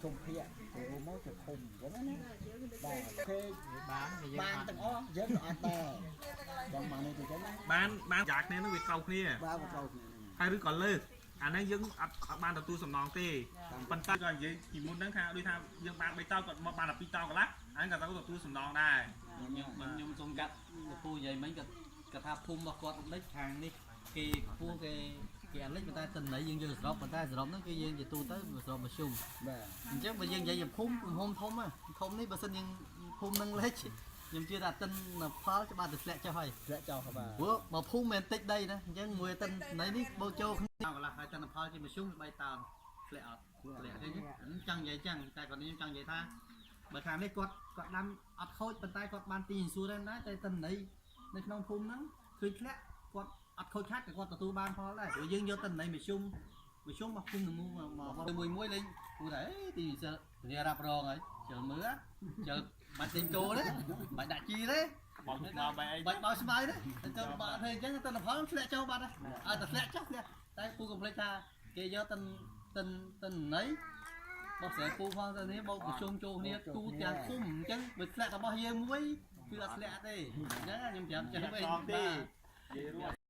ជុំភាកទៅមកទៅឃុំអញ្ចឹងណាបាទគេបានទាំងអស់យើងអត់ដែរចាំមកនេះទៅចឹងណាបានយ៉ាគ្នានោះវាក្រោកគ្នា បាទវាក្រោកគ្នា ហើយឬក៏លើកអានេះយើងអត់បានទទួលសំណងទេប៉ុន្តែក៏និយាយពីមុនហ្នឹងថាដូចថាយើងបាន3តោគាត់មកបាន12តោកន្លះហើយក៏ទទួលសំណងដែរ ខ្ញុំសូមកាត់ពូនិយាយមិញក៏ថាភូមិរបស់គាត់លិចខាងនេះគេពូគេអាលិចប៉ុន្តែតំណែងយើងសរុបប៉ុន្តែសរុបហ្នឹងគឺយើងជាទូទៅសរុបមធ្យម បាទ អញ្ចឹងបើយើងនិយាយភូមិធំធំនេះបើសិនយើងភូមិនឹងលិចខ្ញុំជឿថាតិនផលច្បាស់ទៅធ្លាក់ចុះហើយ ធ្លាក់ចោលបាទ ព្រោះបើភូមិមិនតិចដីណាអញ្ចឹងមួយតិនណៃនេះបោចូលគ្នាកន្លះហើយតិនផលជាមធ្យម3តោនធ្លាក់អត់ធ្លាក់ទេចង់និយាយចឹងតែគាត់ខ្ញុំចង់និយាយថាបើខាងនេះគាត់ដាំអត់ខូចប៉ុន្តែគាត់បានទីសួរដែរណាតែតិនណៃនៅក្នុងភូមិហ្នឹងឃើញធ្លាក់គាត់អត់ខូចខាតក៏គាត់ទទួលបានផលដែរព្រោះយើងយកតិនណៃមធ្យមមកភូមិនឹងមួយលេងគូថាទីសិលរារ៉ាប់រងហើយជើមើលជើបាច់ទិញគោទេបាច់ដាក់ជីទេ បងមកបែអី បាច់បោស្មៅទេទៅបាក់ធ្វើអញ្ចឹងទៅផលធ្លាក់ចូលបាត់ហើយឲ្យតែធ្លាក់ចុះតែពូកុំភ្លេចថាគេយកតិនណៃបោះស្រែពូផងទៅនេះបោកប្រជុំចូលគ្នាទូទាំងឃុំអញ្ចឹងបើធ្លាក់របស់យើងមួយគឺអត់ធ្លាក់ទេអញ្ចឹងខ្ញុំប្រាប់ចឹងវិញទេនិយាយរួម